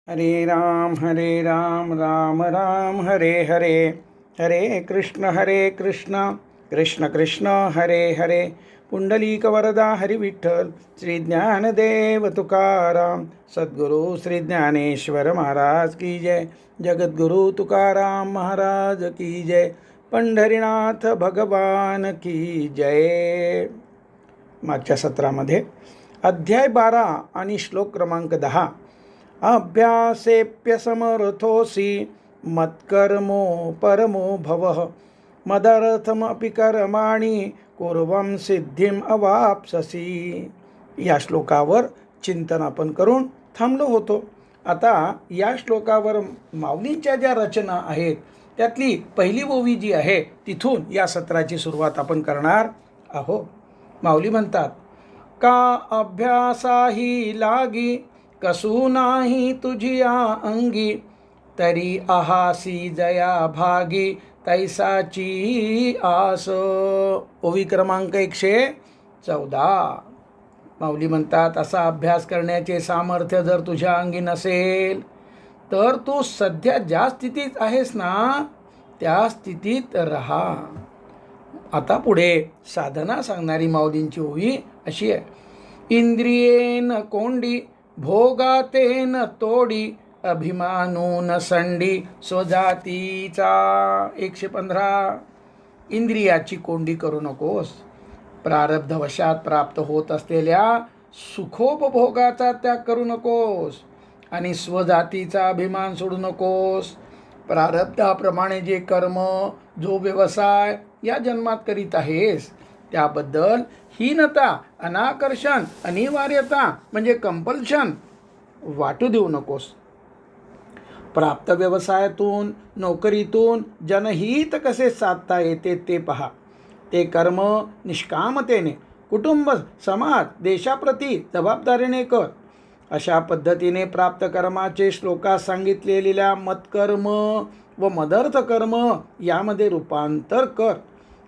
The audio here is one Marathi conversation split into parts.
हरे राम राम राम हरे हरे. हरे कृष्ण कृष्ण कृष्ण हरे हरे. पुंडलीक वरदा हरी विठ्ठल. श्री ज्ञानदेव तुकाराम. सद्गुरु श्री ज्ञानेश्वर महाराज की जय. जगद्गुरु तुकाराम महाराज की जय. पंढरीनाथ भगवान की जय. मागच्या सत्रामध्ये अध्याय 12 आणि श्लोक क्रमांक 10. अभ्यासेप्यसमर्थोऽसि मत्कर्मो परमो भवः मदर्थमपि कर्माणि कुर्वं सिद्धिम अवाप्स्यसि. या श्लोकावर चिंतन आपण करून थांबलो होतो. आता या श्लोकावर माऊलींच्या ज्या रचना आहेत त्यातली पहिली ओवी जी आहे तिथून या सत्राची सुरुवात आपण करणार आहोत. माऊली म्हणतात, का अभ्यासाही लागी कसू नाही तुझिया अंगी, तरी आहासी जया भागी तैसाची आस. ओवी क्रमांक 114. माऊली म्हणतात, असा अभ्यास करण्याचे सामर्थ्य जर तुझ्या अंगी नसेल तर तू सध्या ज्या स्थितीत आहेस ना त्या स्थितीत राहा. आता पुढे साधना सांगणारी माऊलींची ओवी अशी आहे. इंद्रियेन कोंडी भोगातेन तोडी अभिमानून संडी स्वजातीचा. 115. इंद्रियाची कोंडी करू नकोस. प्रारब्धवशात प्राप्त होत असलेल्या सुखोपभोगाचा त्याग करू नकोस आणि स्वजातीचा अभिमान सोडू नकोस. प्रारब्धाप्रमाणे जे कर्म, जो व्यवसाय या जन्मात करीत आहेस त्याबद्दल हीनता, अनाकर्षण, अनिवार्यता म्हणजे कंपल्शन वाटू देऊ नकोस. प्राप्त व्यवसायातून, नोकरीतून जनहित कसे साधता येते ते पहा. ते कर्म निष्कामतेने, कुटुंब, समाज, देशाप्रती जबाबदारीने कर. अशा पद्धतीने प्राप्त कर्माचे श्लोकात सांगितलेल्या मत्कर्म व मदर्थ कर्म यामध्ये रूपांतर कर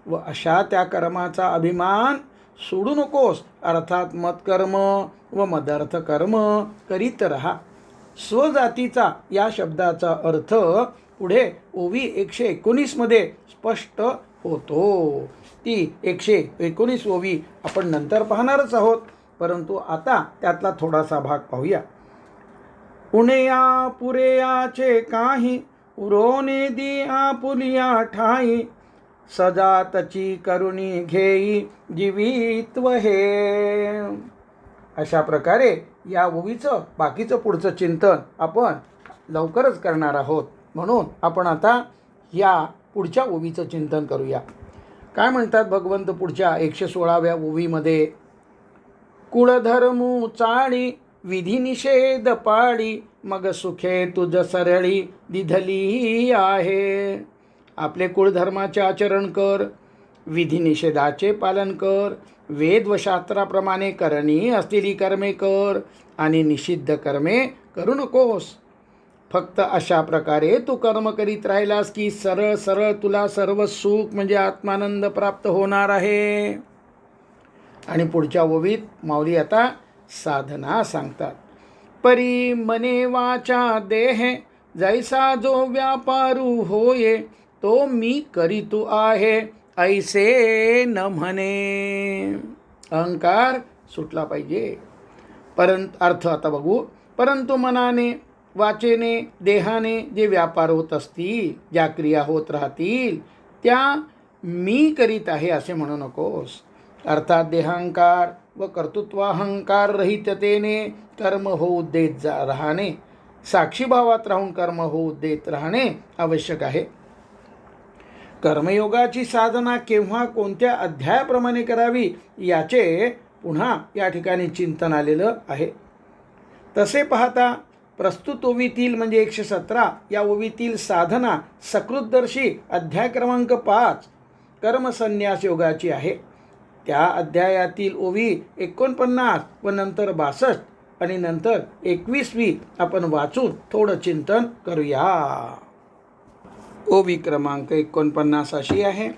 व अशा त्या कर्माचा अभिमान सोडू नकोस. अर्थात मत्कर्म व मदर्थ कर्म करीत राहा. स्वजातीचा या शब्दाचा अर्थ पुढे ओवी 119 मध्ये स्पष्ट होतो. ती 119 ओवी आपण नंतर पाहणारच आहोत, परंतु आता त्यातला थोडासा भाग पाहूया. उणेया पुरेयाचे काही उरोने दिया पुलिया ठाई, सजातची करुणी घेई जीवित्व हे. अशा प्रकारे या ओवीचं बाकीचं पुढचं चिंतन आपण लवकरच करणार आहोत. म्हणून आपण आता या पुढच्या ओवीचं चिंतन करूया. काय म्हणतात भगवंत पुढच्या 116व्या ओवीमध्ये. कुळधर्मू चाळी विधिनिषेध पाळी, मग सुखे तुझ सरळी दिधली आहे. आपले कुळधर्माचे आचरण कर, विधिनिषेधाचे पालन कर, वेद व शास्त्राप्रमाणे करणी असलेली कर्मे कर आणि निषिद्ध कर्मे करू नकोस. फक्त अशा प्रकारे तू कर्म करीत राहिलास की सरळ सरळ तुला सर्व सुख म्हणजे आत्मानंद प्राप्त होणार आहे. आणि पुढच्या ओवीत माऊली आता साधना सांगतात. परी मने वाचा देहे जैसा जो व्यापारू होये, तो मी करीतू आहे ऐसे न म्हणे. अहंकार सुटला पाहिजे. अर्थ आता बघू. परंतु मनाने, वाचेने, देहाने जे व्यापार होत असतील, ज्या क्रिया होत राहतील त्या मी करीत आहे असे म्हणू नकोस. अर्थात देहांकार व कर्तृत्वाहंकार रहिततेने कर्म होऊ देत राहणे, साक्षीभावात राहून कर्म होऊ देत राहणे आवश्यक आहे. कर्मयोगाची साधना केव्हा, कोणत्या अध्यायाप्रमाणे करावी याचे पुन्हा या ठिकाणी चिंतन आलेलं आहे. तसे पाहता प्रस्तुत ओवीतील म्हणजे 117 या ओवीतील साधना सकृतदर्शी अध्याय क्रमांक 5 कर्मसन्यास योगाची आहे. त्या अध्यायातील ओवी 49 व नंतर 62 आणि नंतर 21वी आपण वाचून थोडं चिंतन करूया. ओवी क्रमांक 49 अशी आहे.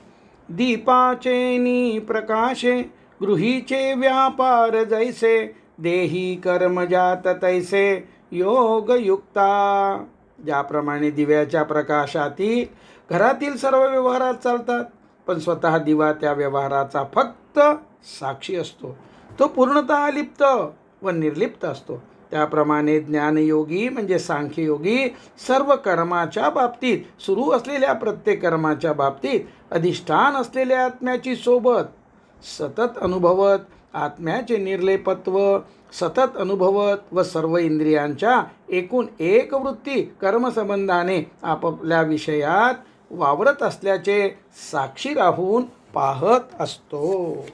दीपाचे नी प्रकाशे गृहीचे व्यापार जैसे, देही कर्म जात तैसे योगयुक्ता. ज्याप्रमाणे दिव्याच्या प्रकाशातील घरातील सर्व व्यवहारात चालतात, पण स्वतः दिवा त्या व्यवहाराचा फक्त साक्षी असतो, तो पूर्णतः अलिप्त व निर्लिप्त असतो. त्याप्रमाणे ज्ञानयोगी म्हणजे सांख्ययोगी सर्व कर्माच्या बाबतीत, सुरू असलेल्या प्रत्येक कर्माच्या बाबतीत अधिष्ठान असलेल्या आत्म्याची सोबत सतत अनुभवत, आत्म्याचे निर्लेपत्व सतत अनुभवत व सर्व इंद्रियांच्या एकूण एक वृत्ती कर्मसंबंधाने आपापल्या विषयात वावरत असल्याचे साक्षी राहून पाहत असतो.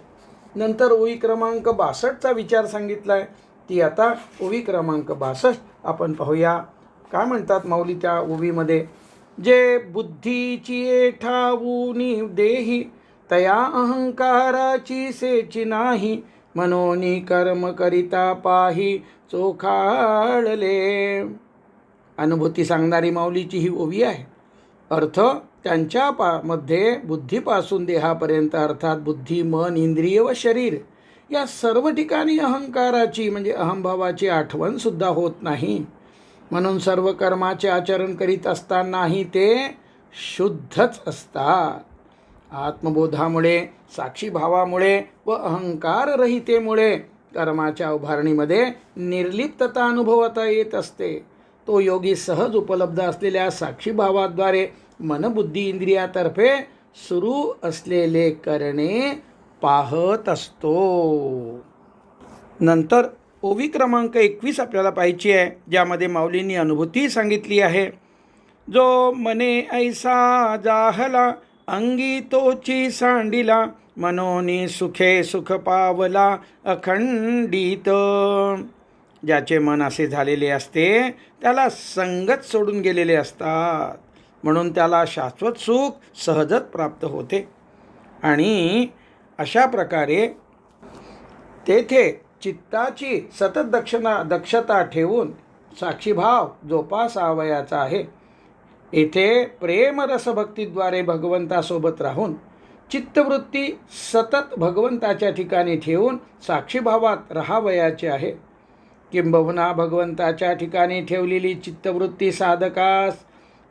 नंतर ओवी क्रमांक 62चा विचार सांगितला आहे. ती आता ओवी क्रमांक 62 आपण पाहूया. काय म्हणतात माऊली त्या ओवीमध्ये? जे बुद्धीची ठावूनी देही, तया अहंकाराची सेची नाही. मनोनी कर्म करिता पाही चोखाळले. अनुभूती सांगणारी माऊलीची ही ओवी आहे. अर्थ त्यांच्या मध्ये बुद्धीपासून देहापर्यंत, अर्थात बुद्धी, मन, इंद्रिय व शरीर या सर्व ठिकाणी अहंकाराची म्हणजे अहंभावाची आठवण सुद्धा होत नाही. म्हणून सर्व कर्माचे आचरण करीत असतानाही ते शुद्धच असतात. आत्मबोधामुळे, साक्षीभावामुळे व अहंकाररहितेमुळे कर्माच्या उभारणीमध्ये निर्लिप्तता अनुभवता येत असते. तो योगी सहज उपलब्ध असलेल्या साक्षीभावाद्वारे मनबुद्धी इंद्रियातर्फे सुरू असलेले करणे पाहत असतो. नंतर ओवी क्रमांक 21 आपल्याला पाहायची आहे, ज्यामध्ये माऊलींनी अनुभूती सांगितली आहे. जो मने ऐसा जाहला, अंगी तोची सांडिला. मनोनी सुखे सुख पावला अखंडित. ज्याचे मन असे झालेले असते त्याला संगत सोडून गेलेले असतात, म्हणून त्याला शाश्वत सुख सहजच प्राप्त होते. आणि अशा प्रकारे तेथे चित्ताची सतत दक्षता ठेवून साक्षीभाव जोपासावयाचा आहे. येथे प्रेमरसभक्तीद्वारे भगवंतासोबत राहून चित्तवृत्ती सतत भगवंताच्या ठिकाणी ठेवून साक्षीभावात राहावयाचे आहे. किंबहुना भगवंताच्या ठिकाणी ठेवलेली चित्तवृत्ती साधकास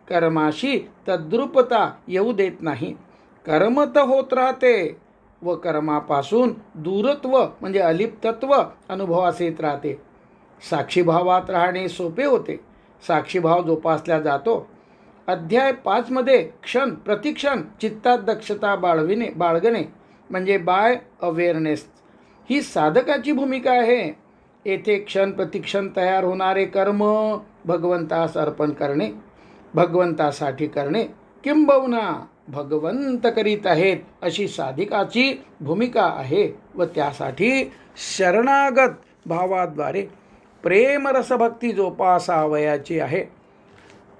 कर्माशी तद्रूपता येऊ देत नाही. कर्म तर होत राहते व कर्मापासून दूरत्व म्हणजे अलिप्तत्व अनुभवास येत राहते. साक्षीभावात राहणे सोपे होते. साक्षीभाव जोपासला जातो. अध्याय 5 मध्ये क्षण प्रतिक्षण चित्तात दक्षता बाळगणे म्हणजे बाय अवेअरनेस ही साधकाची भूमिका आहे. येथे क्षण प्रतिक्षण तयार होणारे कर्म भगवंतास अर्पण करणे, भगवंतासाठी करणे, किंबहुना भगवंत करीत आहेत अशी साधिकाची भूमिका आहे व त्यासाठी शरणागत भावाद्वारे प्रेमरसभक्ती जोपासावयाची आहे.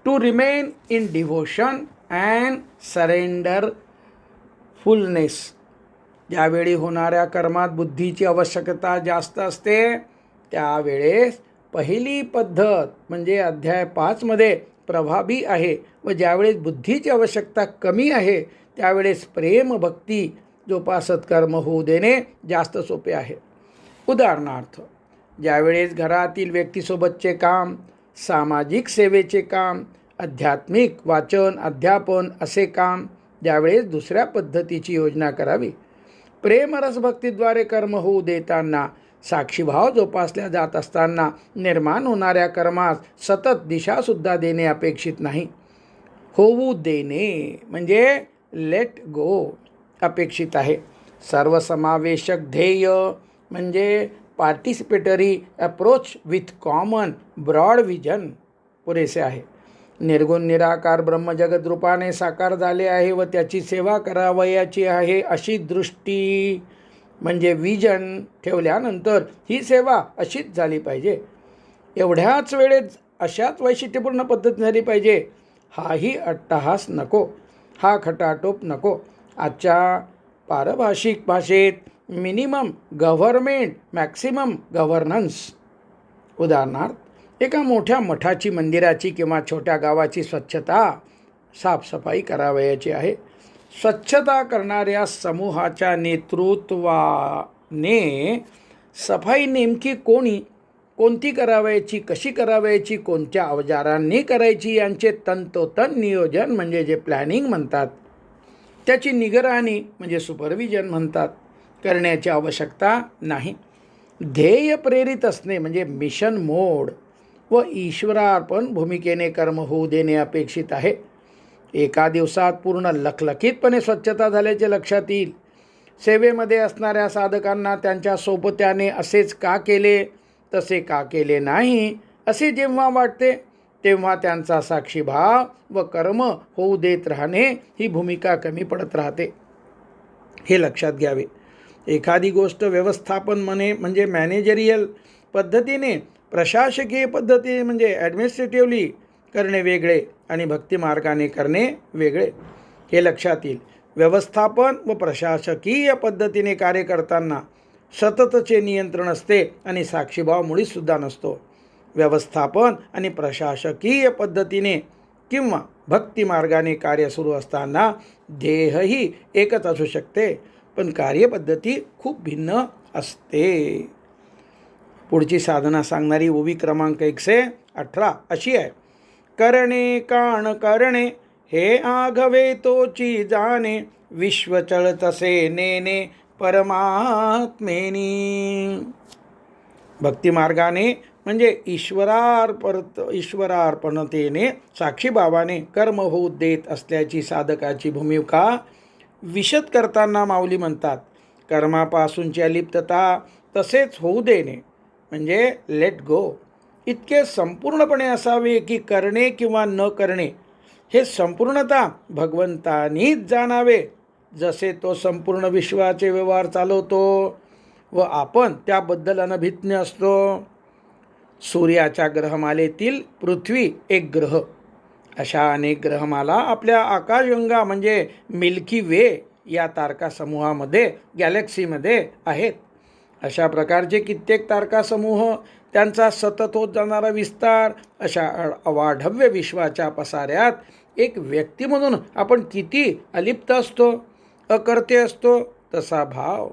To remain in devotion and surrender fullness. ज्यावेळी होणाऱ्या कर्मात बुद्धीची आवश्यकता जास्त असते त्यावेळेस पहिली पद्धत म्हणजे अध्याय 5 मध्ये प्रभावी आहे व ज्यावेळेस बुद्धीची आवश्यकता कमी आहे त्यावेळेस प्रेम भक्ती जोपासत कर्म होऊ देणे जास्त सोपे आहे. उदाहरणार्थ, ज्यावेळेस घरातील व्यक्तीसोबतचे काम, सामाजिक सेवेचे काम, आध्यात्मिक वाचन अध्यापन असे काम, ज्यावेळेस दुसऱ्या पद्धतीची योजना करावी. प्रेमरसभक्तीद्वारे कर्म होऊ देताना साक्षीभाव जोपासल्या जात असताना निर्माण होणाऱ्या कर्मास सतत दिशासुद्धा देणे अपेक्षित नाही. होऊ देणे म्हणजे लेट गो अपेक्षित आहे. सर्वसमावेशक ध्येय म्हणजे participatory approach with common broad vision पुरेसे आहे. निर्गुण निराकार ब्रह्मजगत रूपाने साकार झाले आहे व त्याची सेवा करावयाची आहे अशी दृष्टी म्हणजे विजन ठेवल्यानंतर ही सेवा अशीच झाली पाहिजे. एवढ्याच वेळेत अशाच वैशिष्ट्यपूर्ण पद्धत झाली पाहिजे. हाही अट्टहास नको, हा खटाटोप नको. आजच्या पारभाषिक भाषेत मिनिमम गव्हर्नमेंट मॅक्सिमम गव्हर्नन्स. उदाहरणार्थ, एका मोठ्या मठाची, मंदिराची किंवा छोट्या गावाची स्वच्छता साफसफाई करावयाची आहे. स्वच्छता करणाऱ्या समूहाच्या नेतृत्वाने सफाई नेमकी कोणती करावयाची, कशी करावयाची, कोणत्या अवजारांनी करायची यांचे तंतोतंत नियोजन म्हणजे जे प्लॅनिंग म्हणतात, त्याची निगराणी म्हणजे सुपरविजन म्हणतात, करण्याची आवश्यकता नाही. ध्येय प्रेरित असणे म्हणजे मिशन मोड व ईश्वरार्पण भूमिकेने कर्म होऊ देणे अपेक्षित आहे. एका दिवसात पूर्ण लखलखीतपणे स्वच्छता झाल्याचे लक्षात येईल. सेवेमध्ये असणाऱ्या साधकांना त्यांच्या सोबत्याने असेच का केले, तसे का केले नाही असे जेव्हा वाटते, तेव्हा त्यांचा साक्षीभाव व कर्म होऊ देत राहणे ही भूमिका कमी पडत राहते. हे लक्षात घ्यावे. एखादी गोष्ट व्यवस्थापन म्हणजे मॅनेजरियल पद्धतीने, प्रशासकीय पद्धतीने म्हणजे ॲडमिनिस्ट्रेटिव्हली करणे वेगळे आणि भक्तिमार्गाने करणे वेगळे, हे लक्षात येईल. व्यवस्थापन व प्रशासकीय पद्धतीने कार्य करताना सततचे नियंत्रण असते आणि साक्षीभाव मुळीसुद्धा नसतो. व्यवस्थापन आणि प्रशासकीय पद्धतीने किंवा भक्तिमार्गाने कार्य सुरू असताना ध्येयही एकच असू शकते, पण कार्यपद्धती खूप भिन्न असते. पुढची साधना सांगणारी ओवी क्रमांक 118 अशी आहे. करणे काण करणे हे आघवे तोची जाणे, विश्व चळतसे नेने परमात्मेनी. भक्तिमार्गाने म्हणजे ईश्वरार्पणतेने साक्षीभावाने कर्म होऊ देत असल्याची साधकाची भूमिका विशद करताना माऊली म्हणतात, कर्मापासूनची अलिप्तता तसेच होऊ देणे म्हणजे लेट गो इतके संपूर्णपणे असावे की करणे किंवा न करणे हे संपूर्णतः भगवंतानीच जाणावे. जसे तो संपूर्ण विश्वाचे व्यवहार चालवतो व आपण त्याबद्दल अनभिज्ञ असतो. सूर्याच्या ग्रहमालेतील पृथ्वी एक ग्रह, अशा अनेक ग्रहमाला आपल्या आकाशगंगा म्हणजे मिल्की वे या तारकासमूहामध्ये, गॅलेक्सीमध्ये आहेत. अशा प्रकारचे कित्येक तारकासमूह, त्यांचा सतत होत जाणारा विस्तार, अशा अवाढव्य विश्वाच्या पसाऱ्यात एक व्यक्ती म्हणून आपण किती अलिप्त असतो, अकर्ते असतो. तसा भाव,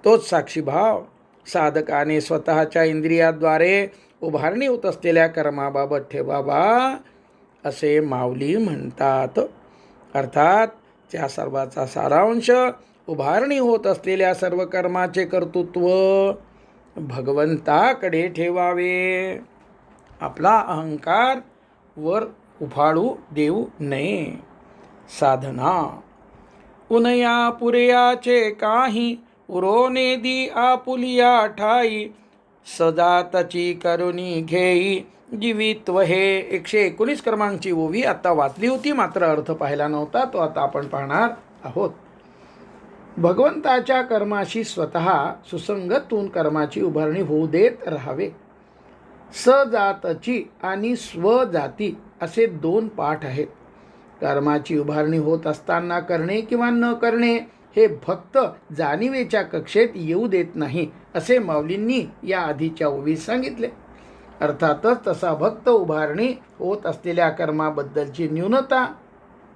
तोच साक्षीभाव साधकाने स्वतःच्या इंद्रियाद्वारे उभारणी होत असलेल्या कर्माबाबत ठेवावा असे माऊली म्हणतात. अर्थात त्या सर्वाचा सारांश उभारणी होत असलेल्या सर्व कर्माचे कर्तृत्व भगवंताकडे ठेवावे. आपला अहंकार वर उफाळू देऊ नये. साधना. उनया पुरयाचे काही, उरोनेदी आपुलिया ठाई, सजातची करुणी घेई जीवित्व. हे 119 क्रमांकची ओवी आता वाचली होती, मात्र अर्थ पाहिला नव्हता, तो आता आपण पाहणार आहोत. भगवंताच्या कर्माशी स्वतः सुसंगत होऊन कर्माची उभारणी होऊ देत राहावे. सजातची आणि स्वजाती असे 2 पाठ आहेत. कर्माची उभारणी होत असताना करणे किंवा न करणे हे भक्त जाणीवेच्या कक्षेत येऊ देत नाही असे माऊलींनी या आधीच्या ओवीत सांगितले. अर्थातच तसा भक्त उभारणी होत असलेल्या कर्माबद्दलची न्यूनता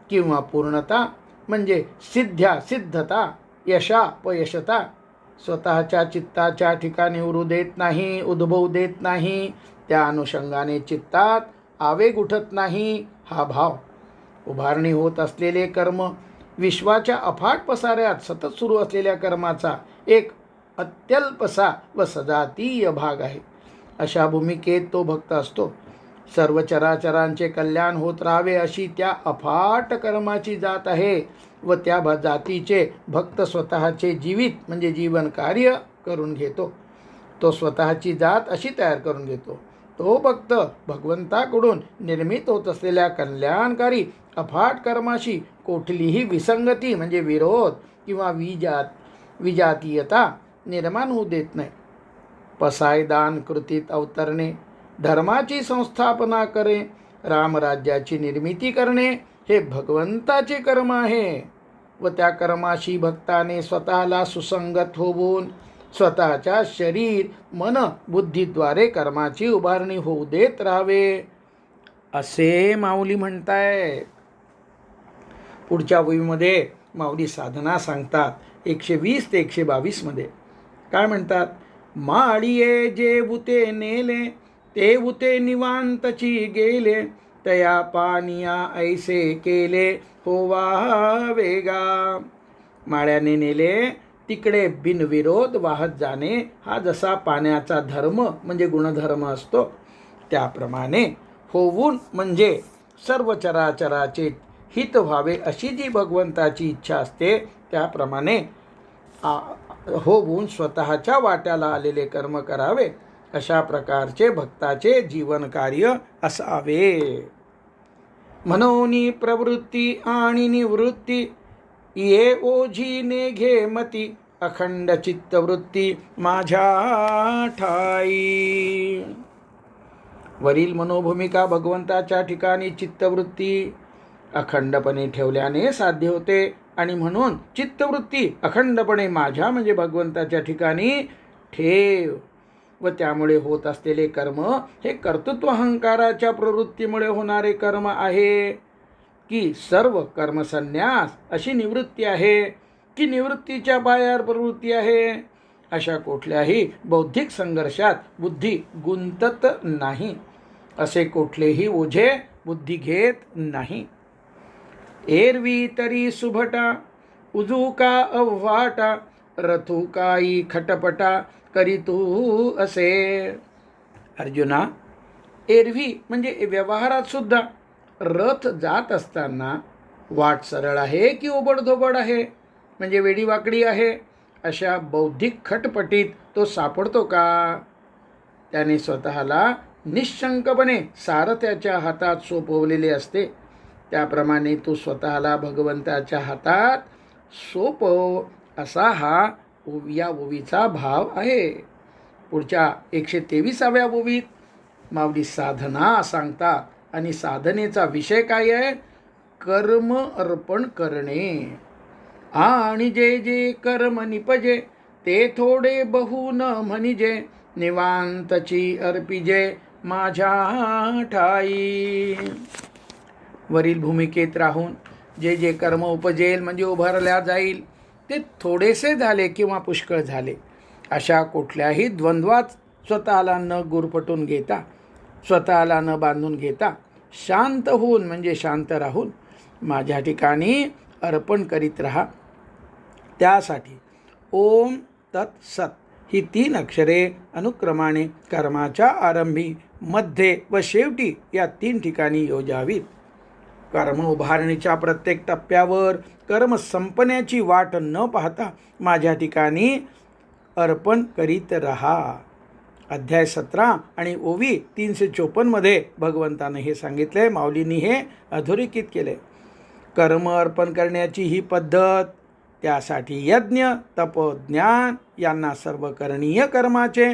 किंवा पूर्णता म्हणजे सिद्धता, यशापयशता स्वतःच्या चित्ताच्या ठिकाणी उद्भवू देत नाही. त्या अनुषंगाने चित्तात आवेग उठत नाही. हा भाव. उभारणी होत असलेले कर्म विश्वाच्या अफाट पसाऱ्यात सतत सुरू असलेल्या कर्माचा एक अत्यल्पसा व सजातीय भाग आहे. अशा भूमिकेत तो भक्त असतो. सर्व चराचरांचे कल्याण होत राहावे अशी त्या अफाट कर्माची जात आहे व त्या जातीचे भक्त स्वतःचे जीवित म्हणजे जीवन कार्य करून घेतो. तो स्वतःची जात अशी तयार करून घेतो. तो भक्त भगवंताकडून निर्मित होत असलेल्या कल्याणकारी अफाट कर्माशी कुठलीही विसंगती म्हणजे विरोध किंवा विजातीयता निर्माण होऊ देत नाही. पसायदान कृतीत अवतरणे, धर्माची संस्थापना करे, रामराज्याची निर्मिती करणे हे भगवंताचे कर्म आहे व त्या कर्माशी भक्ताने स्वतःला सुसंगत होऊन स्वतःच्या शरीर मन बुद्धीद्वारे कर्माची उभारणी होऊ देत राहावे असे माऊली म्हणतायत. पुढच्या ओवीमध्ये माऊली साधना सांगतात 120 ते 122 मध्ये. काय म्हणतात? माळिये जे बुते नेले ते बुते निवांतची गेले, तया पानिया ऐसे केले होवा वेगा. माळ्याने नेले तिकडे बिनविरोध वाहत जाणे हा जसा पाण्याचा धर्म म्हणजे गुणधर्म असतो, त्याप्रमाणे होऊन म्हणजे सर्व चराचराचे हित व्हावे अशी जी भगवंताची इच्छा असते, त्याप्रमाणे होऊन स्वतःच्या वाट्याला आलेले कर्म करावे, अशा प्रकारचे भक्ताचे जीवन कार्य असावे. मनोनी प्रवृत्ती आणि निवृत्ती ये ओझीने घे मती, अखंड चित्तवृत्ती माझ्या ठाई. वरील मनोभूमिका भगवंताच्या ठिकाणी चित्तवृत्ती अखंडपणे ठेवल्याने साध्य होते, आणि म्हणून चित्तवृत्ती अखंडपणे माझ्या म्हणजे भगवंताच्या ठिकाणी ठेव. व त्यामुळे होत असलेले कर्म हे कर्तृत्व अहंकाराच्या प्रवृत्तीमुळे होणारे कर्म आहे, की सर्व कर्मसन्यास अशी निवृत्ती आहे, की निवृत्तीच्या बाहेर प्रवृत्ती आहे. अशा कुठल्याही बौद्धिक संघर्षात बुद्धी गुंतत नाही. असे कुठलेही ओझे बुद्धी घेत नाही. एरवी तरी सुभटा उजूका अव्हाटा, रथुकाई खटपटा करी तू असे. अर्जुना, एरवी म्हणजे व्यवहारात सुद्धा रथ जात असताना वाट सरळ आहे की ओबडधोबड आहे, म्हणजे वेडीवाकडी आहे, अशा बौद्धिक खटपटीत तो सापडतो का? त्याने स्वतःला निशंकपणे सारथ्याच्या हातात सोपवलेले असते, त्याप्रमाणे तू स्वतःला भगवंताच्या हातात सोपव, असा हा या ओवीचा भाव आहे. पुढच्या 123व्या ओवीत माऊली साधना सांगतात, आणि साधनेचा विषय काय आहे? कर्म अर्पण करणे. आणि जे जे कर्म निपजे ते थोडे बहु न म्हणिजे, निवांतची अर्पिजे माझ्या ठाई. वरील भूमिकेत राहून जे जे कर्म उपजेल म्हणजे उभारल्या जाईल ते थोडेसे झाले किंवा पुष्कळ झाले, अशा कुठल्याही द्वंद्वात स्वतःला न गुरफटून घेता, स्वतःला न बांधून घेता, शांत होऊन म्हणजे शांत राहून माझ्या ठिकाणी अर्पण करीत राहा. त्यासाठी ओम तत्सत ही 3 अक्षरे अनुक्रमाने कर्माच्या आरंभी, मध्ये व शेवटी या 3 ठिकाणी योजावीत. कर्म उभारणीच्या प्रत्येक टप्प्यावर कर्म संपण्याची वाट न पाहता माझ्या ठिकाणी अर्पण करीत रहा. अध्याय 17 आणि ओवी 354 मध्ये भगवंताने हे सांगितले, माऊलींनी हे अधोरेखित केले. कर्म अर्पण करण्याची ही पद्धत, त्यासाठी यज्ञ, तप, ज्ञान यांना सर्व करणीय कर्माचे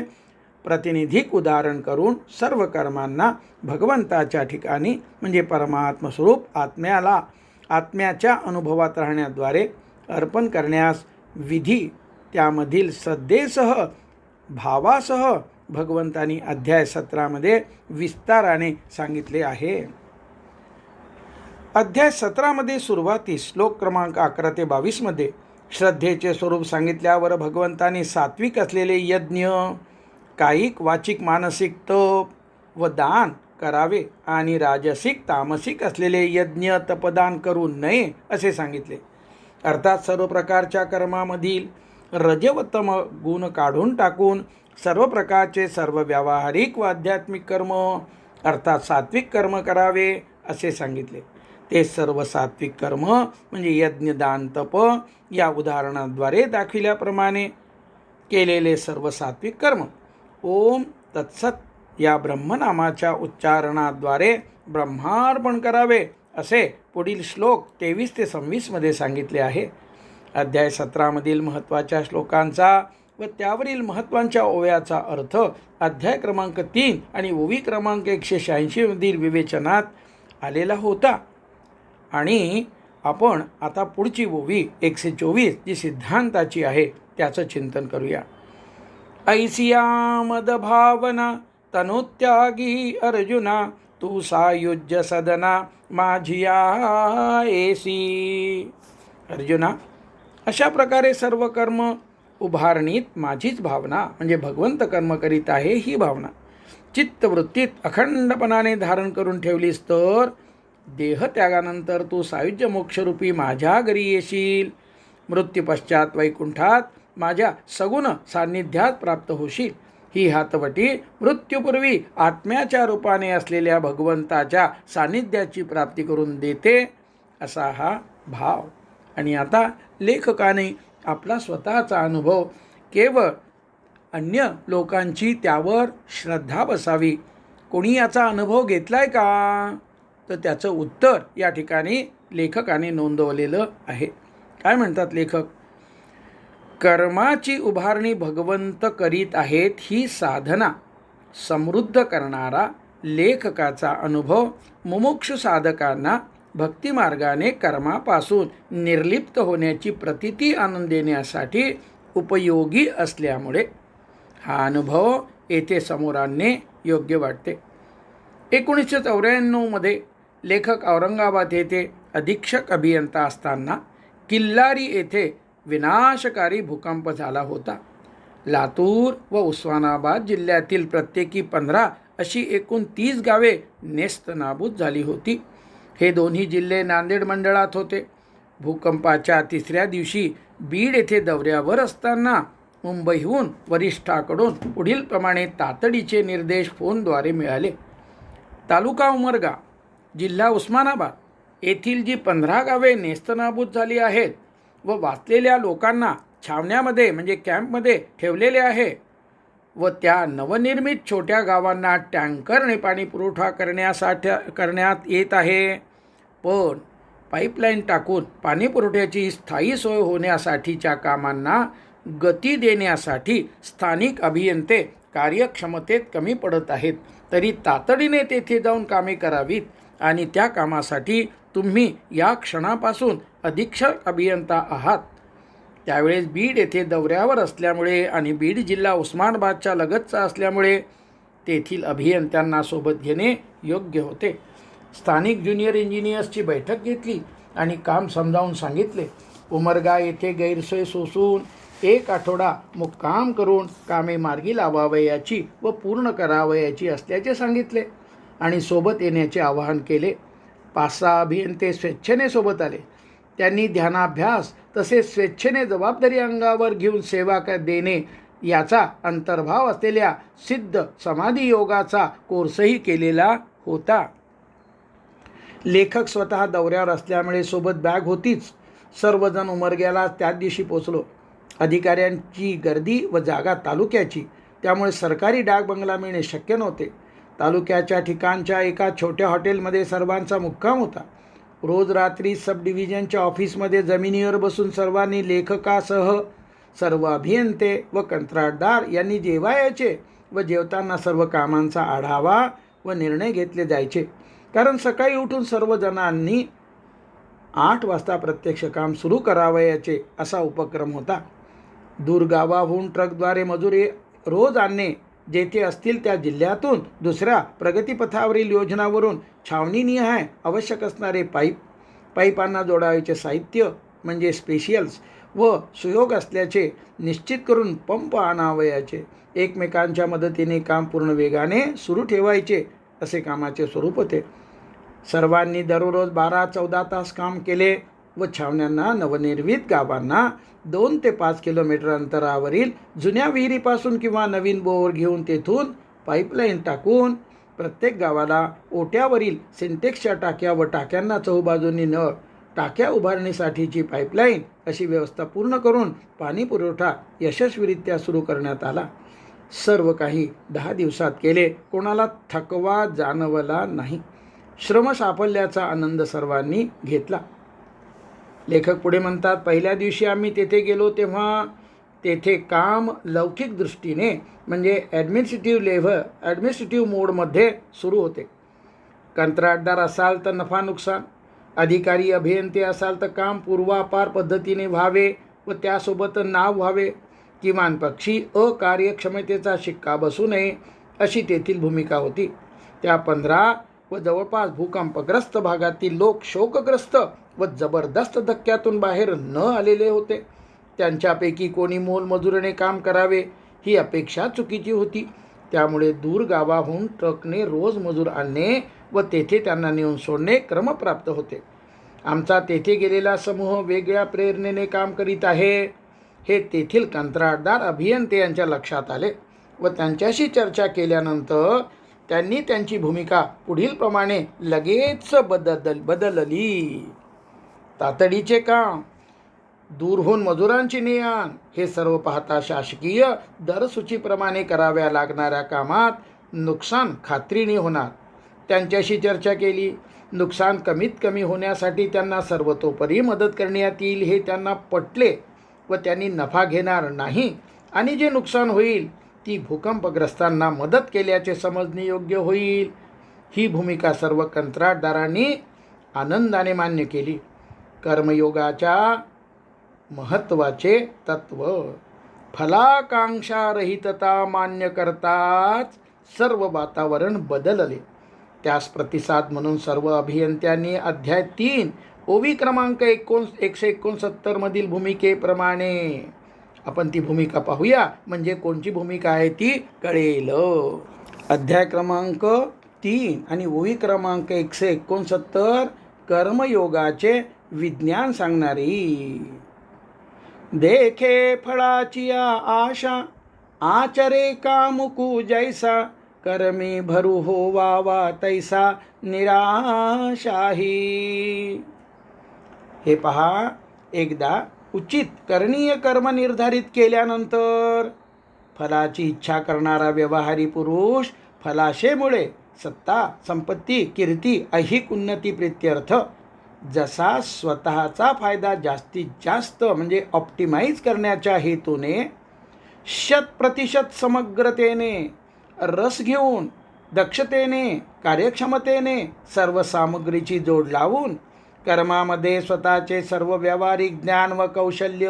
प्रतिनिधिक उदाहरण करून सर्व कर्मांना भगवंताच्या ठिकाणी म्हणजे परमात्म स्वरूप आत्म्याच्या अनुभवात राहण्याद्वारे अर्पण करण्यास विधी, त्यामधील श्रद्धेसह भावासह भगवंतांनी अध्याय 17 मध्ये विस्ताराने सांगितले आहे. अध्याय 17 मध्ये सुरुवातीस श्लोक क्रमांक 11 ते 22 मध्ये श्रद्धेचे स्वरूप सांगितल्यावर भगवंतांनी सात्विक असलेले यज्ञ, कायिक वाचिक मानसिक तप व दान करावे, आणि राजसिक तामसिक असलेले यज्ञ तपदान करू नये असे सांगितले. अर्थात सर्व प्रकारच्या कर्मामधील रज व तम गुण काढून टाकून सर्व प्रकारचे सर्व व्यावहारिक व आध्यात्मिक कर्म अर्थात सात्विक कर्म करावे असे सांगितले. ते सर्व सात्विक कर्म म्हणजे यज्ञ, दान, तप या उदाहरणाद्वारे दाखविल्याप्रमाणे केलेले सर्व सात्विक कर्म ओम तत्सत या ब्रह्मनामाच्या उच्चारणाद्वारे ब्रह्मार्पण करावे असे पुढील श्लोक 23 ते 26 मध्ये सांगितले आहे. अध्याय 17 मधील महत्त्वाच्या श्लोकांचा व त्यावरील महत्त्वाच्या ओव्याचा अर्थ अध्याय क्रमांक 3 आणि ओवी क्रमांक 186 मधील विवेचनात आलेला होता. आणि आपण आता पुढची ओवी 124 जी सिद्धांताची आहे त्याचं चिंतन करूया. ऐसिया मद भावना तनुत्यागी अर्जुना, तू सायुज्य सदना माझिया एसी. अर्जुना, अशा प्रकारे सर्व कर्म उभारणीत माझीच भावना म्हणजे भगवंत कर्म करीत आहे ही भावना चित्तवृत्तीत अखंडपणाने धारण करून ठेवलीस तर देहत्यागानंतर तू सायुज्य मोक्षरूपी माझ्या घरी येशील. मृत्यूपश्चात वैकुंठात माझ्या सगुण सान्निध्यात प्राप्त होशील. ही हातवटी मृत्यूपूर्वी आत्म्याच्या रूपाने असलेल्या भगवंताच्या सान्निध्याची प्राप्ती करून देते असा हा भाव. आणि आता लेखकाने आपला स्वतःचा अनुभव केवळ अन्य लोकांची त्यावर श्रद्धा बसावी. कोणी याचा अनुभव घेतलाय का? तर त्याचं उत्तर या ठिकाणी लेखकाने नोंदवलेलं आहे. काय म्हणतात लेखक? कर्माची उभारणी भगवंत करीत आहेत ही साधना समृद्ध करणारा लेखकाचा अनुभव मुमुक्षु साधकांना भक्तिमार्गाने कर्मापासून निर्लिप्त होण्याची प्रतीती आणून देण्यासाठी उपयोगी असल्यामुळे हा अनुभव येथे समोर आणणे योग्य वाटते. 1994 लेखक औरंगाबाद येथे अधीक्षक अभियंता असताना किल्लारी येथे विनाशकारी भूकंप झाला होता. लातूर व उस्मानाबाद जिल्ह्यातील प्रत्येकी 15 अशी एकूण 30 गावे नेस्तनाबूत झाली होती. हे दोन्ही जिल्हे नांदेड मंडळात होते. भूकंपाच्या 3ऱ्या दिवशी बीड येथे दौऱ्यावर असताना मुंबईहून वरिष्ठाकडून पुढीलप्रमाणे तातडीचे निर्देश फोनद्वारे मिळाले. तालुका उमरगा, जिल्हा उस्मानाबाद येथील जी 15 गावे नेस्तनाबूत झाली आहेत व वाचलेल्या लोकांना छावण्यामध्ये म्हणजे कॅम्पमध्ये ठेवलेले आहे व त्या नवनिर्मित छोट्या गावांना टँकरने पाणी पुरवठा करण्यात येत आहे. पण पाईपलाईन टाकून पाणी पुरवठ्याची स्थायी सोय होण्यासाठीच्या कामांना गती देण्यासाठी स्थानिक अभियंते कार्यक्षमतेत कमी पडत आहेत. तरी तातडीने तेथे जाऊन कामे करावीत आणि त्या कामासाठी तुम्ही या क्षणापासून अधीक्षक अभियंता आहात. त्यावेळेस बीड येथे दौऱ्यावर असल्यामुळे आणि बीड जिल्हा उस्मानाबादच्या लगतचा असल्यामुळे तेथील अभियंत्यांना सोबत घेणे योग्य होते. स्थानिक ज्युनियर इंजिनियर्सची बैठक घेतली आणि काम समजावून सांगितले. उमरगा येथे गैरसोय सोसून 1 आठवडा मुक्काम करून कामे मार्गी लावावयाची व पूर्ण करावयाची असल्याचे सांगितले आणि सोबत येण्याचे आवाहन केले. 5-6 अभियंते स्वेच्छेने सोबत आले. त्यांनी ध्यानाभ्यास तसेच स्वेच्छेने जबाबदारी अंगावर घेऊन सेवा देणे याचा अंतर्भाव असलेल्या सिद्ध समाधी योगाचा कोर्सही केलेला होता. लेखक स्वतः दौऱ्यावर असल्यामुळे सोबत बॅग होतीच. सर्वजण उमरग्याला त्याच दिवशी पोचलो. अधिकाऱ्यांची गर्दी व जागा तालुक्याची, त्यामुळे सरकारी डाक बंगला मिळणे शक्य नव्हते. तालुक्याच्या ठिकाणच्या एका छोट्या हॉटेलमध्ये सर्वांचा मुक्काम होता. रोज रात्री सब डिव्हिजनच्या ऑफिसमध्ये जमिनीवर बसून सर्वांनी लेखकासह सर्व अभियंते व कंत्राटदार यांनी जेवायचे व जेवताना सर्व कामांचा आढावा व निर्णय घेतले जायचे. कारण सकाळी उठून सर्वजणांनी 8 वाजता प्रत्यक्ष काम सुरू करावयाचे असा उपक्रम होता. दूरगावाहून ट्रकद्वारे मजुरी रोज आणणे, जेथे असतील त्या जिल्ह्यातून दुसऱ्या प्रगतीपथावरील योजनावरून छावणीनिहाय आवश्यक असणारे पाईपांना जोडायचे साहित्य म्हणजे स्पेशियल्स व सुयोग असल्याचे निश्चित करून पंप आणावयाचे. एकमेकांच्या मदतीने काम पूर्ण वेगाने सुरू ठेवायचे असे कामाचे स्वरूप होते. सर्वांनी दररोज 12-14 तास काम केले व छावण्यांना नवनिर्मित गावांना 2 ते 5 किलोमीटर अंतरावरील जुन्या विहिरीपासून किंवा नवीन बोर घेऊन तेथून पाईपलाईन टाकून प्रत्येक गावाला ओट्यावरील सिंटेक्सच्या टाक्या व टाक्यांना चहूबाजूंनी नळ, टाक्या उभारणीसाठीची पाईपलाईन अशी व्यवस्था पूर्ण करून पाणी पुरवठा यशस्वीरित्या सुरू करण्यात आला. सर्व काही 10 दिवसात केले. कोणाला थकवा जाणवला नाही. श्रम साफल्याचा आनंद सर्वांनी घेतला. लेखक पुढे म्हणतात, पहिल्या दिवशी आम्ही तेथे गेलो तेव्हा तेथे काम लौकिक दृष्टीने म्हणजे ॲडमिनिस्ट्रेटिव्ह मोडमध्ये सुरू होते. कंत्राटदार असाल तर नफा नुकसान, अधिकारी अभियंते असाल तर काम पूर्वापार पद्धतीने व्हावे व त्यासोबत नाव व्हावे. किमान पक्षी अकार्यक्षमतेचा शिक्का बसू नये अशी तेथील भूमिका होती. त्या 15 व जवळपास भूकंपग्रस्त भागातील लोक शोकग्रस्त व जबरदस्त धक्क्यातून बाहेर न आलेले होते. त्यांच्यापैकी कोणी मोलमजुरीने काम करावे ही अपेक्षा चुकीची होती. त्यामुळे दूर गावाहून ट्रकने रोज मजूर आणणे व तेथे त्यांना नेऊन सोडणे क्रमप्राप्त होते. आमचा तेथे गेलेला समूह वेगळ्या प्रेरणेने काम करीत आहे हे तेथील कंत्राटदार अभियंते यांच्या लक्षात आले व त्यांच्याशी चर्चा केल्यानंतर त्यांनी त्यांची भूमिका पुढील प्रमाणे लगेच बदलली. तातडीचे काम, दूरहून मजुरांची ने-आण हे सर्व पाहता शासकीय दरसूचीप्रमाणे कराव्या लागणाऱ्या कामात नुकसान खात्रीने होणार. त्यांच्याशी चर्चा केली. नुकसान कमीत कमी होण्यासाठी त्यांना सर्वतोपरी मदत करण्यात येईल हे त्यांना पटले व त्यांनी नफा घेणार नाही आणि जे नुकसान होईल ती भूकंपग्रस्तांना मदत केल्याचे समजणे योग्य होईल. ही भूमिका सर्व कंत्राटदारांनी आनंदाने मान्य केली. कर्मयोगाच्या महत्त्वाचे तत्व, फलाकांक्षारहितता मान्य करताच सर्व वातावरण बदलले. त्यास प्रतिसाद म्हणून सर्व अभियंत्यांनी अध्याय 3 ओवी क्रमांक 169 मधील भूमिकेप्रमाणे आपण ती भूमिका पाहूया, म्हणजे कोणची भूमिका आहे ती कळेल. अध्याय क्रमांक 3 आणि ओवी क्रमांक 169 कर्मयोगाचे विज्ञान सांगणारी. देखे फळाची आशा, आचरे कामुकू जैसा, कर्मी भरू होवावा तैसा निराशाही. हे पहा, एकदा उचित करणीय कर्म निर्धारित केल्यानंतर फलाची इच्छा करणारा व्यवहारी पुरुष फलाशेमुळे सत्ता, संपत्ती, कीर्ती, ऐहिक उन्नती प्रित्यर्थ जसा स्वतःचा फायदा जास्तीत जास्त म्हणजे ऑप्टिमाइज करण्याच्या हेतूने 100% समग्रतेने रस घेऊन दक्षतेने कार्यक्षमतेने सर्व सामग्रीची जोड लावून कर्मामध्ये स्वतःचे सर्व व्यावहारिक ज्ञान व कौशल्य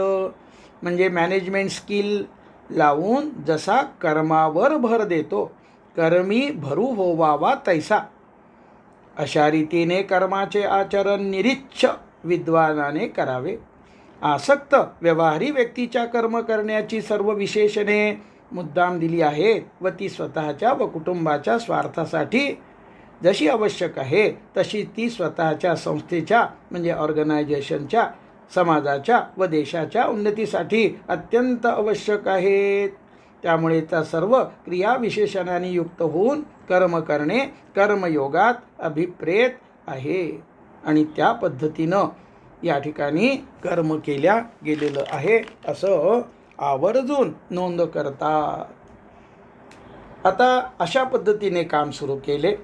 म्हणजे मॅनेजमेंट स्किल लावून जसा कर्मावर भर देतो, कर्मी भरू होवावा तैसा, अशा रीतीने कर्माचे आचरण निरीच्छ विद्वानाने करावे. आसक्त व्यवहारी व्यक्तीच्या कर्म करण्याची सर्व विशेषणे मुद्दाम दिली आहेत व ती स्वतःच्या व कुटुंबाच्या स्वार्थासाठी जशी आवश्यक आहे तशी ती स्वतःच्या संस्थेच्या म्हणजे ऑर्गनायझेशनच्या, समाजाच्या व देशाच्या उन्नतीसाठी अत्यंत आवश्यक आहेत. त्यामुळे त्या सर्व क्रियाविशेषणांनी युक्त होऊन कर्म करणे कर्मयोगात अभिप्रेत आहे आणि त्या पद्धतीनं या ठिकाणी कर्म केल्या गेलेलं आहे असं आवर्जून नोंद करतात. आता अशा पद्धतीने काम सुरू केले.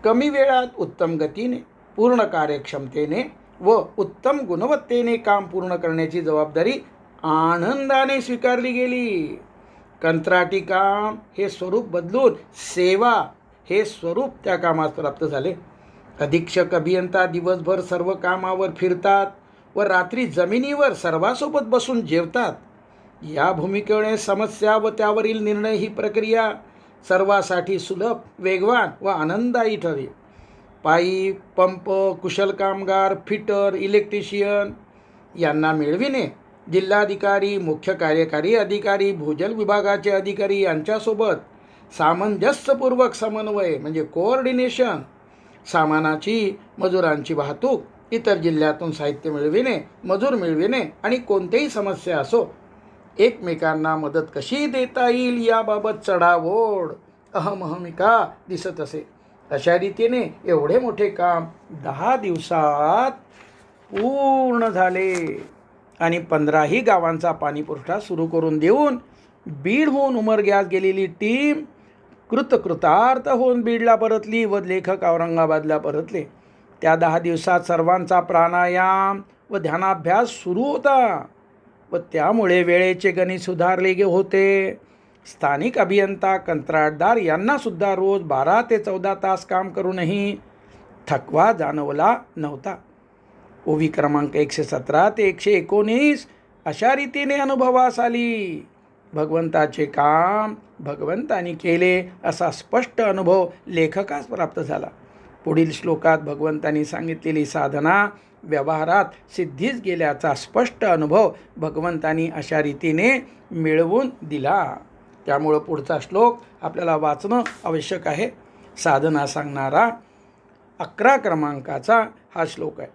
कमी वेळात उत्तम गतीने, पूर्ण कार्यक्षमतेने व उत्तम गुणवत्तेने काम पूर्ण करण्याची जबाबदारी आनंदाने स्वीकारली गेली. कंत्राटी काम हे स्वरूप बदलून सेवा हे स्वरूप त्या कामास प्राप्त झाले. अधीक्षक अभियंता दिवसभर सर्व कामावर फिरतात व रात्री जमिनीवर सर्वांसोबत बसून जेवतात. या भूमिकेने समस्या व त्यावरील निर्णय ही प्रक्रिया सर्वांसाठी सुलभ, वेगवान व आनंददायी ठरली. पाईप, पंप, कुशल कामगार, फिटर, इलेक्ट्रिशियन यांना मिळविणे, जिल्हाधिकारी, मुख्य कार्यकारी अधिकारी, भूजल विभागाचे अधिकारी यांच्यासोबत सामंजस्यपूर्वक समन्वय म्हणजे कोऑर्डिनेशन, सामानाची, मजुरांची वाहतूक, इतर जिल्ह्यातून साहित्य मिळविणे, मजूर मिळविणे आणि कोणतीही समस्या असो एकमेकांना मदत कशी देता येईल याबाबत चढाओढ अहमहमिका दिसत असे. अशा रीतीने एवढे मोठे काम 10 दिवसात पूर्ण झाले आणि 15ही गावांचा पाणीपुरवठा सुरू करून देऊन बीडहून उमरग्यास गेलेली टीम कृतकृतार्थ होऊन बीडला परतली व लेखक औरंगाबादला परतले. त्या 10 दिवसात सर्वांचा प्राणायाम व ध्यानाभ्यास सुरू होता व त्यामुळे वेळेचे गणित सुधारले होते. स्थानिक अभियंता, कंत्राटदार यांना सुद्धा रोज 12 ते 14 तास काम करूनही थकवा जाणवला नव्हता. ओवी क्रमांक 117 ते 119 अशा रीतीने अनुभवास आली. भगवंताचे काम भगवंतानी केले असा स्पष्ट अनुभव लेखकास प्राप्त झाला. पुढील श्लोकात भगवंतानी सांगितलेली साधना व्यवहारात सिद्धीस गेल्याचा स्पष्ट अनुभव भगवंतांनी अशा रीतीने मिळवून दिला. त्यामुळं पुढचा श्लोक आपल्याला वाचणं आवश्यक आहे. साधना सांगणारा 11 क्रमांकाचा हा श्लोक आहे.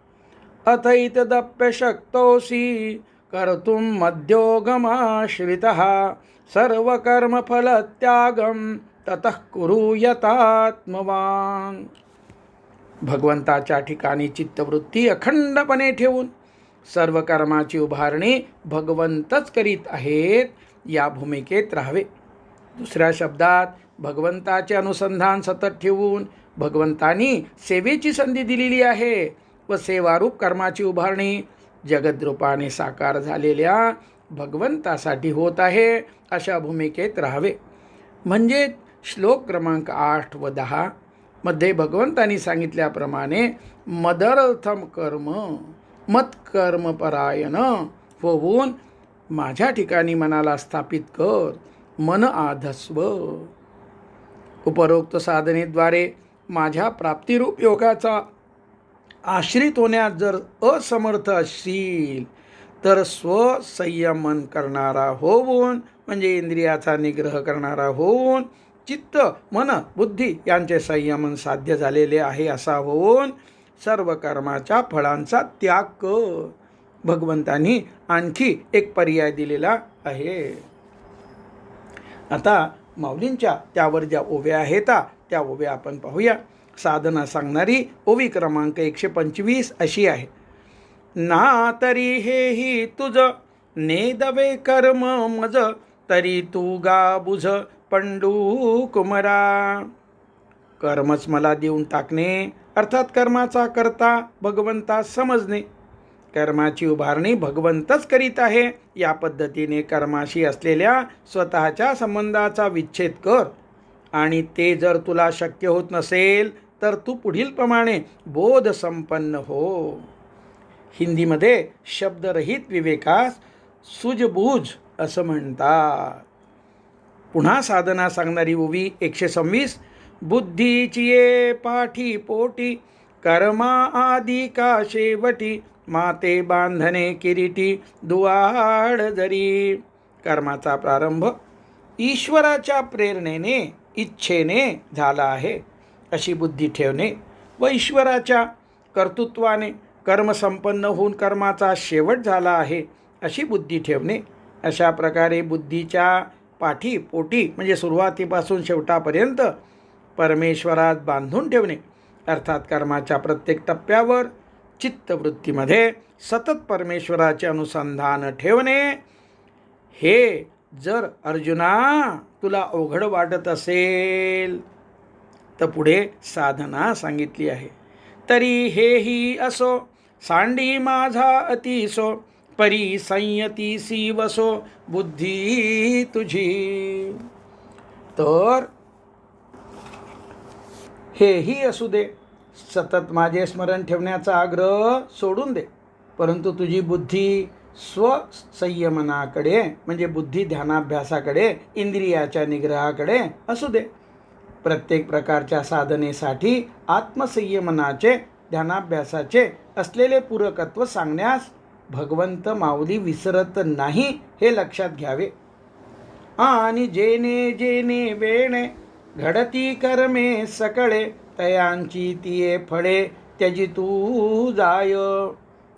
अथैतदप्य शक्तोसी कर्तुम मध्योगमाश्रितः सर्वकर्मफलत्यागम ततः कुरु यतात्मवान. भगवंताच्या ठिकाणी चित्तवृत्ती अखंडपणे ठेवून सर्व कर्माची उभारणी भगवंतच करीत आहेत या भूमिकेत राहावे. दुसऱ्या शब्दात भगवंताचे अनुसंधान सतत ठेवून भगवंतांनी सेवेची संधी दिलेली आहे व सेवारूप कर्माची उभारणी जगद्रूपाने साकार झालेल्या भगवंतासाठी होत आहे अशा भूमिकेत राहावे. म्हणजे श्लोक क्रमांक 8 व 10 मध्ये भगवंतांनी सांगितल्याप्रमाणे मदर्थम कर्म मत्कर्मपरायण होऊन माझ्या ठिकाणी मनाला स्थापित कर, मन आधस्व. उपरोक्त साधनेद्वारे माझ्या प्राप्तिरूप योगाचा आश्रित होण्यास जर असमर्थ असशील तर स्वसंयमन करणारा होऊन म्हणजे इंद्रियाचा निग्रह करणारा होऊन चित्त मन बुद्धी यांचे संयमन साध्य झालेले आहे असा होऊन सर्व कर्माच्या फळांचा त्याग कर. भगवंतांनी आणखी एक पर्याय दिलेला आहे. आता माऊलींच्या त्यावर ज्या ओव्या आहेत त्या ओव्या आपण पाहूया. साधना सांगणारी ओवी क्रमांक 125 अशी आहे. ना तरी हेही तुझ नेदवे कर्म मज तरी तू गा बुझ पंडू कुमरा. कर्मच मला देऊन टाकणे अर्थात कर्माचा करता भगवंता समजणे. कर्माची उभारणी भगवंतच करीत आहे या पद्धतीने कर्माशी असलेल्या स्वतःच्या संबंधाचा विच्छेद कर. आणि ते जर तुला शक्य होत नसेल तर तू पुढील प्रमाणे बोध संपन्न हो. हिंदीमध्ये शब्दरहित विवेकास सूझबूझ असं म्हणतात. पुन्हा साधना सांगणारी ओवी 126. बुद्धीची ये पाठी पोटी कर्मा आदी का शेवटी माते बांधणे किरीटी दुआड जरी. कर्माचा प्रारंभ ईश्वराच्या प्रेरणेने इच्छेने झाला आहे अशी बुद्धी ठेवणे व ईश्वराच्या कर्तृत्वाने कर्म संपन्न होऊन कर्माचा शेवट झाला आहे अशी बुद्धी ठेवणे. अशा प्रकारे बुद्धीच्या पाठी पोटी म्हणजे सुरुवातीपासून शेवटापर्यंत परमेश्वरात बांधून ठेवणे अर्थात कर्माच्या प्रत्येक टप्प्यावर चित्तवृत्तीमध्ये सतत परमेश्वराचे अनुसंधान ठेवणे. हे जर अर्जुना तुला अवघड वाटत असेल तर पुढे साधना सांगितली आहे. तरी हेही असो सांडी माझा अतिसो परी संयतीसी वसो बुद्धी तुझी. तर हेही असू दे, सतत माझे स्मरण ठेवण्याचा आग्रह सोडून दे, परंतु तुझी बुद्धी स्वसंयमनाकडे म्हणजे बुद्धी ध्यानाभ्यासाकडे इंद्रियाच्या निग्रहाकडे असू दे. प्रत्येक प्रकारच्या साधनेसाठी आत्मसंयमनाचे ध्यानाभ्यासाचे असलेले पूरकत्व सांगण्यास भगवंत माऊली विसरत नाही हे लक्षात घ्यावे. आणि जेने जेने वेणे घडती कर्मे सकळे तयांची तिये फळे त्याची तू जाय.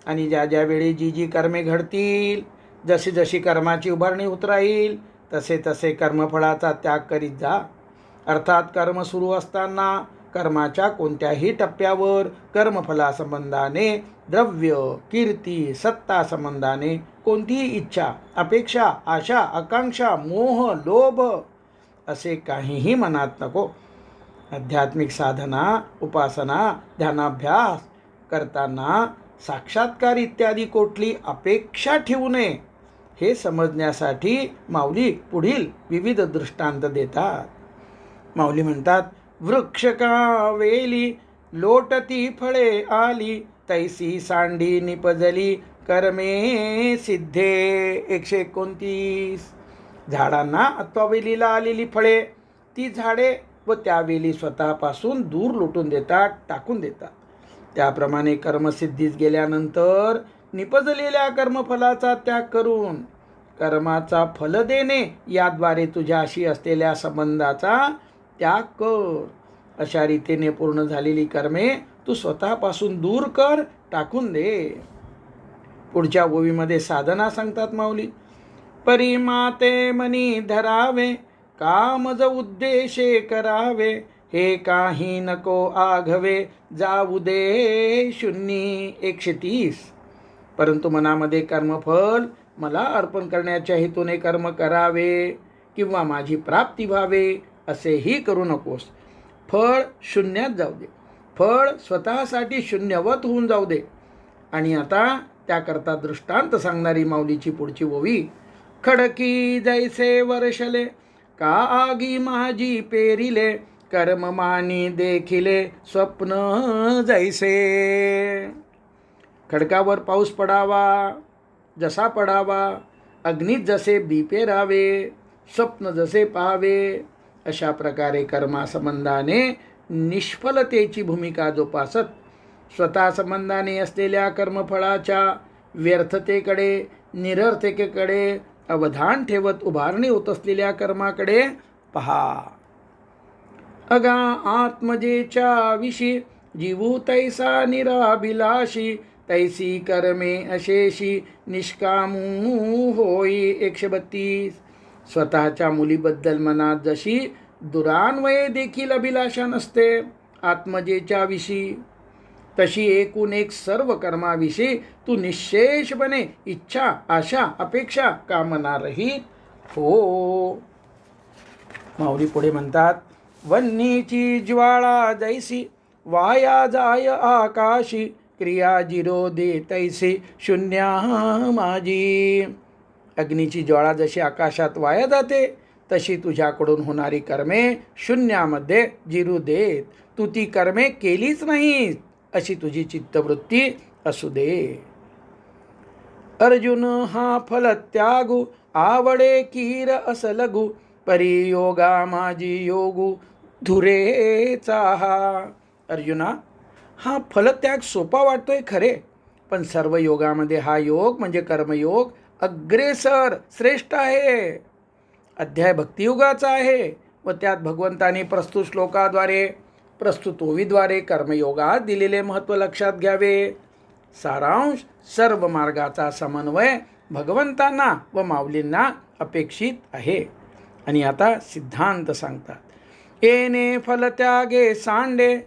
आणि ज्या ज्या वेळी जी जी कर्मे घडतील जशी जशी कर्माची उभारणी उतराईल तसे तसे कर्मफळाचा त्याग करीत जा. अर्थात कर्म सुरू असताना कर्माच्या कोणत्याही टप्प्यावर कर्मफलासंबंधाने द्रव्य कीर्ती सत्ता संबंधाने कोणतीही इच्छा अपेक्षा आशा आकांक्षा मोह लोभ असे काहीही मनात नको. आध्यात्मिक साधना उपासना ध्यानाभ्यास करताना साक्षात्कार इत्यादी कुठली अपेक्षा ठेवू नये हे समजण्यासाठी माऊली पुढील विविध दृष्टांत देतात. माऊली म्हणतात, वृक्ष का वेली लोटती फळे आली तैसी सांडी निपजली कर्मे सिद्धे. 129. झाडांना अथवा वेलीला आलेली फळे ती झाडे व त्या वेली स्वतःपासून दूर लोटून देतात टाकून देतात. त्याप्रमाणे कर्मसिद्धीस गेल्यानंतर निपजलेल्या कर्मफलाचा त्याग करून कर्माचा फल देणे याद्वारे तुझ्याशी असलेल्या संबंधाचा त्याग कर. अशा रीतीने पूर्ण झालेली कर्मे तू स्वतःपासून दूर कर, टाकून दे. पुढच्या ओवीमध्ये साधना सांगतात माऊली. परिमाते मनी धरावे, कामज उद्देशे करावे, हे काही नको आघवे, जाऊ दे शून्य. 130. परंतु मनामध्ये कर्मफल मला अर्पण करण्याच्या हेतूने कर्म करावे किंवा माझी प्राप्ती व्हावे असेही करू नकोस. फळ शून्यात जाऊ दे, फळ स्वतःसाठी शून्यवत होऊन जाऊ दे. आणि आता त्याकरता दृष्टांत सांगणारी माऊलीची पुढची ओवी. खडकी जैसे वर्षले, का आगी माझी पेरिले, कर्म मानी देखिले, स्वप्न जैसे. खडकावर पाऊस पडावा जसा पडावा, अग्नीत जसे बी पेरावे, स्वप्न जसे पाहावे, अशा प्रकारे कर्मासंबंधाने निष्फलतेची भूमिका जोपासत स्वतः संबंधाने असलेल्या कर्मफळाच्या व्यर्थतेकडे, निरर्थकेकडे अवधान ठेवत उभारणी होत असलेल्या कर्माकडे पहा. अगा आत्मजेच्या विशी, जीवू तैसा निराभिलाषी, तैसी कर्मे अशेषी, निष्कामू होई. 132. स्वतःच्या मुलीबद्दल मनात जशी दुरान्वये देखील अभिलाषा नसते आत्मजेच्या विषयी, तशी एकूण एक सर्व कर्माविषयी तू निश्शेषपणे इच्छा, आशा, अपेक्षा, कामना रहित हो. माऊली पुढे म्हणतात. वन्नीची ज्वाळा जैसी, वाया जाय आकाशी, क्रिया जिरो दे तैसी, शून्या माझी. अग्नीची ज्वाळा जशी आकाशात वाया जाते तशी तुझ्याकडून होणारी कर्मे शून्यामध्ये जिरू देत. तू ती कर्मे केलीच नाहीस अशी तुझी चित्तवृत्ती असू दे. अर्जुन हा फल त्यागू, आवडे कीर अस लगू, परियोगा माझी योगू, धुरेचा हा. अर्जुना, हा फलत्याग सोपा वाटतोय खरे, पण सर्व योगामध्ये हा योग म्हणजे कर्मयोग अग्रेसर श्रेष्ठ आहे. अध्याय भक्तियुगाचा आहे व त्यात भगवंताने प्रस्तुत श्लोकाद्वारे, प्रस्तुत ओवीद्वारे कर्मयोगात दिलेले महत्त्व लक्षात घ्यावे. सारांश सर्व मार्गाचा समन्वय भगवंतांना व माऊलींना अपेक्षित आहे. आणि आता सिद्धांत सांगतात. येणे फलत्यागे सांडे,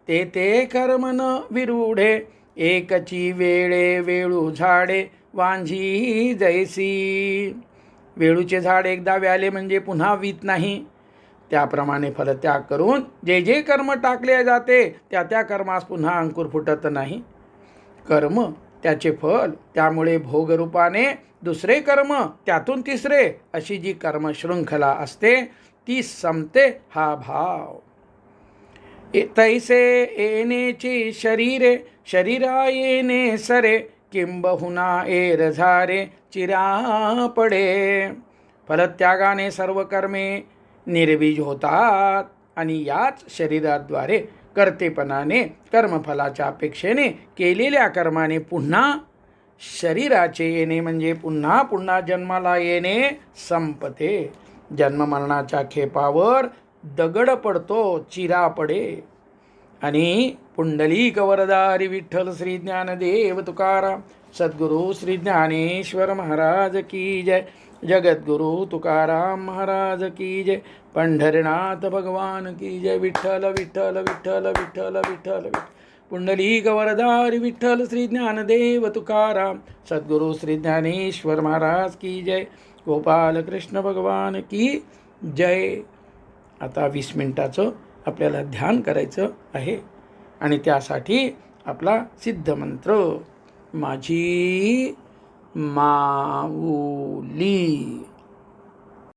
ते ते कर्म न विरूढे, एकची वेळे वेळू झाडे, वांझी जैसी. वेळूचे झाड एकदा व्याले म्हणजे पुन्हा वीत नाही. त्याप्रमाणे फलत्याग करून जे जे कर्म टाकले जाते त्या त्या कर्मास पुन्हा अंकुर फुटत नाही. कर्म त्याचे फल, त्यामुळे भोगरूपाने दुसरे कर्म, त्यातून तिसरे, अशी जी कर्मशृंखला असते ती संपते हा भाव. तैसे येनेची शरीरे, शरीरा येणे सरे, किंबहुना एर झारे, चिरा पडे. फलत्यागाने सर्व कर्मे निर्बीज होतात आणि याच शरीराद्वारे कर्तेपणाने कर्मफलाच्या अपेक्षेने केलेल्या कर्माने पुन्हा शरीराचे येणे म्हणजे पुन्हा पुन्हा जन्माला येणे संपते. जन्ममरणाच्या खेपावर दगड पडतो, चिरा पडे. आणि पुंडलिक वरदारी विठ्ठल श्री ज्ञानदेव तुकाराम सद्गुरु श्री ज्ञानेश्वर महाराज की जय. जगद्गुरु तुकाराम महाराज की जय. पंढरनाथ भगवान की जय. विठ्ठल विठ्ठल विठ्ठल विठ्ठल विठ्ठल. पुंडलिक वरदारी विठ्ठल श्री ज्ञानदेव तुकाराम सद्गुरु श्री ज्ञानेश्वर महाराज की जय. गोपाल कृष्ण भगवान की जय. आता 20 मिनिटाचं आपल्याला ध्यान करायचं आहे आणि त्यासाठी आपला सिद्ध मंत्र माझी माऊली.